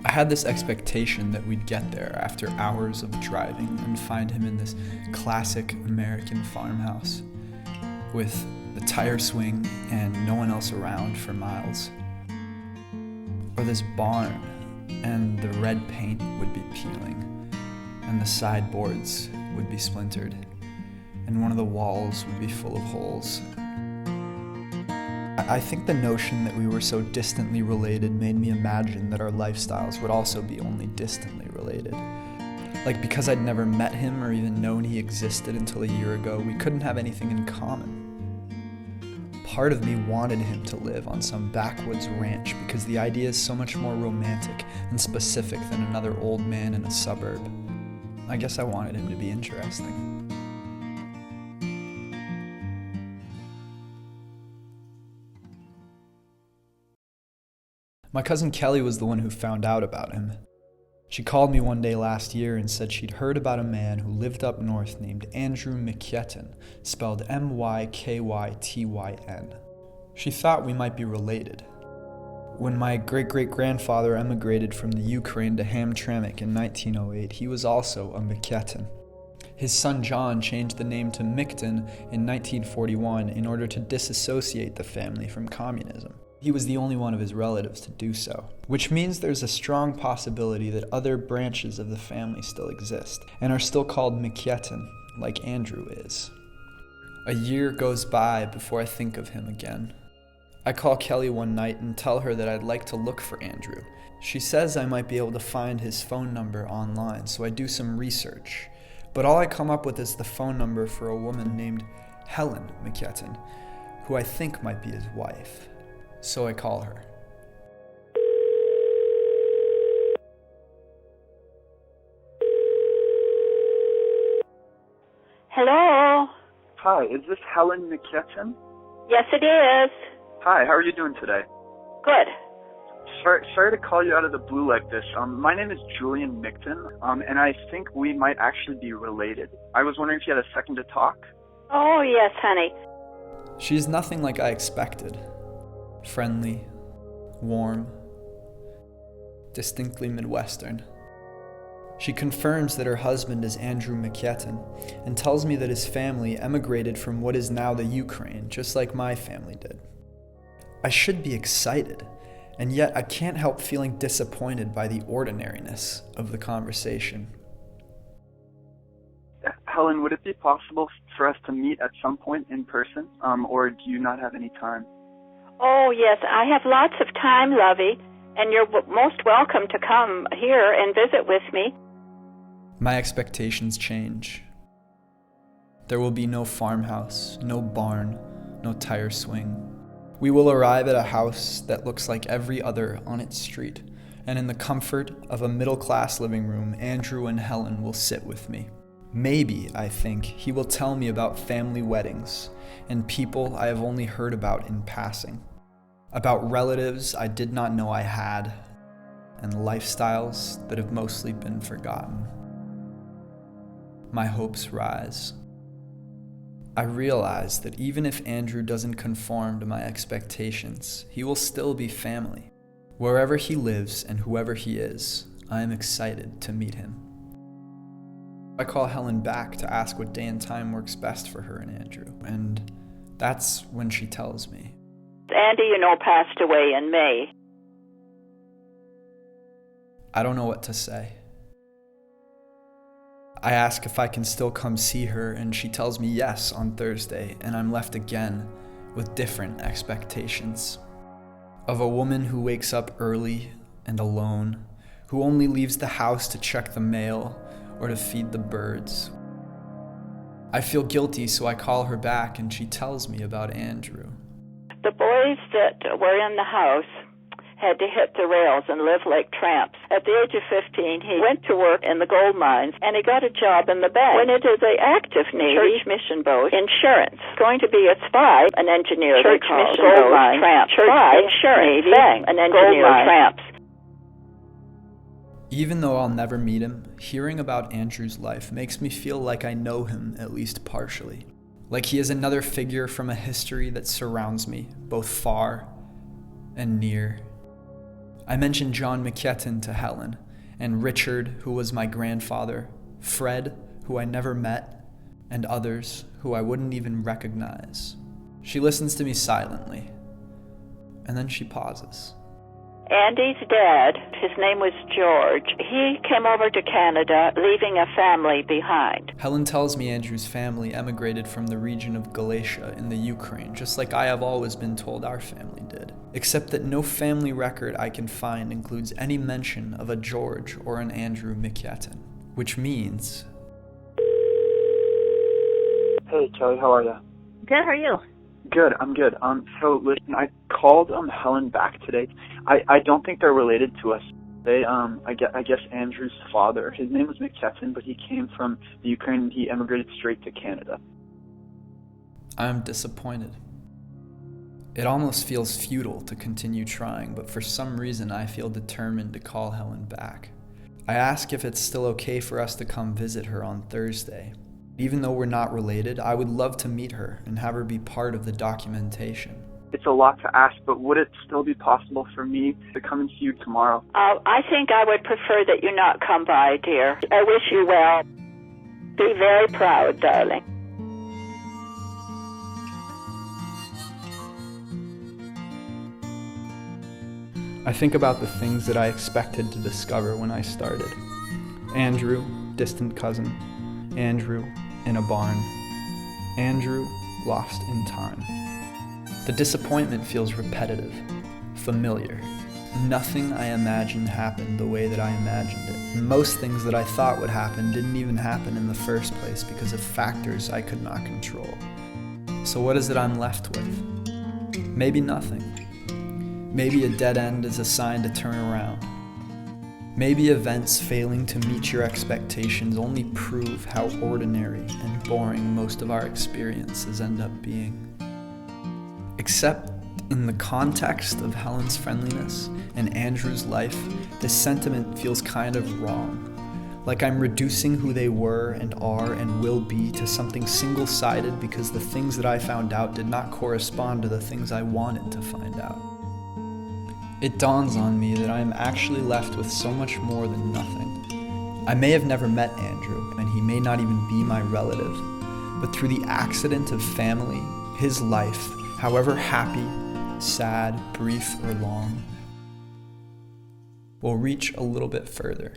I had this expectation that we'd get there after hours of driving and find him in this classic American farmhouse with the tire swing and no one else around for miles. Or this barn and the red paint would be peeling and the sideboards would be splintered and one of the walls would be full of holes. I think the notion that we were so distantly related made me imagine that our lifestyles would also be only distantly related. Like, because I'd never met him or even known he existed until a year ago, we couldn't have anything in common. Part of me wanted him to live on some backwoods ranch because the idea is so much more romantic and specific than another old man in a suburb. I guess I wanted him to be interesting. My cousin Kelly was the one who found out about him. She called me one day last year and said she'd heard about a man who lived up north named Andrew Mikton, spelled Mykytyn. She thought we might be related. When my great-great-grandfather emigrated from the Ukraine to Hamtramck in 1908, he was also a Mikton. His son John changed the name to Mikton in 1941 in order to disassociate the family from communism. He was the only one of his relatives to do so, which means there's a strong possibility that other branches of the family still exist and are still called Mikton, like Andrew is. A year goes by before I think of him again. I call Kelly one night and tell her that I'd like to look for Andrew. She says I might be able to find his phone number online, so I do some research. But all I come up with is the phone number for a woman named Helen Mikton, who I think might be his wife. So I call her. Hello? Hi, is this Helen Mikton? Yes, it is. Hi, how are you doing today? Good. Sorry to call you out of the blue like this. My name is Julien Mikton, and I think we might actually be related. I was wondering if you had a second to talk? Oh, yes, honey. She's nothing like I expected. Friendly, warm, distinctly Midwestern. She confirms that her husband is Andrew Mikton and tells me that his family emigrated from what is now the Ukraine, just like my family did. I should be excited, and yet I can't help feeling disappointed by the ordinariness of the conversation. Helen, would it be possible for us to meet at some point in person, or do you not have any time? Oh, yes, I have lots of time, lovey, and you're most welcome to come here and visit with me. My expectations change. There will be no farmhouse, no barn, no tire swing. We will arrive at a house that looks like every other on its street, and in the comfort of a middle-class living room, Andrew and Helen will sit with me. Maybe, I think, he will tell me about family weddings and people I have only heard about in passing, about relatives I did not know I had, and lifestyles that have mostly been forgotten. My hopes rise. I realize that even if Andrew doesn't conform to my expectations, he will still be family. Wherever he lives and whoever he is, I am excited to meet him. I call Helen back to ask what day and time works best for her and Andrew, and that's when she tells me. Andy, passed away in May. I don't know what to say. I ask if I can still come see her, and she tells me yes on Thursday, and I'm left again with different expectations. Of a woman who wakes up early and alone, who only leaves the house to check the mail or to feed the birds. I feel guilty, so I call her back, and she tells me about Andrew. The boys that were in the house had to hit the rails and live like tramps. At the age of 15, he went to work in the gold mines, and he got a job in the bank. When it is an active Navy church mission boat, insurance. Going to be a spy, an engineer, church mission gold boat, mine, tramp, church spy, insurance, Navy, bang, an engineer, tramps. Even though I'll never meet him, hearing about Andrew's life makes me feel like I know him at least partially. Like he is another figure from a history that surrounds me, both far and near. I mentioned John Mikton to Helen, and Richard, who was my grandfather, Fred, who I never met, and others who I wouldn't even recognize. She listens to me silently, and then she pauses. Andy's dad, his name was George. He came over to Canada, leaving a family behind. Helen tells me Andrew's family emigrated from the region of Galicia in the Ukraine, just like I have always been told our family did. Except that no family record I can find includes any mention of a George or an Andrew Mikton, which means... Hey, Kelly, how are you? Good, how are you? Good, I'm good. So listen, I called Helen back today. I don't think they're related to us. They I guess Andrew's father, his name was Mikton, but he came from the Ukraine and he emigrated straight to Canada. I'm disappointed. It almost feels futile to continue trying, but for some reason I feel determined to call Helen back. I ask if it's still okay for us to come visit her on Thursday. Even though we're not related, I would love to meet her and have her be part of the documentation. It's a lot to ask, but would it still be possible for me to come and see you tomorrow? I think I would prefer that you not come by, dear. I wish you well. Be very proud, darling. I think about the things that I expected to discover when I started. Andrew, distant cousin. Andrew, in a barn. Andrew, lost in time. The disappointment feels repetitive, familiar. Nothing I imagined happened the way that I imagined it. Most things that I thought would happen didn't even happen in the first place because of factors I could not control. So what is it I'm left with? Maybe nothing. Maybe a dead end is a sign to turn around. Maybe events failing to meet your expectations only prove how ordinary and boring most of our experiences end up being. Except in the context of Helen's friendliness and Andrew's life, this sentiment feels kind of wrong. Like I'm reducing who they were and are and will be to something single-sided because the things that I found out did not correspond to the things I wanted to find out. It dawns on me that I am actually left with so much more than nothing. I may have never met Andrew, and he may not even be my relative, but through the accident of family, his life, however happy, sad, brief, or long, will reach a little bit further.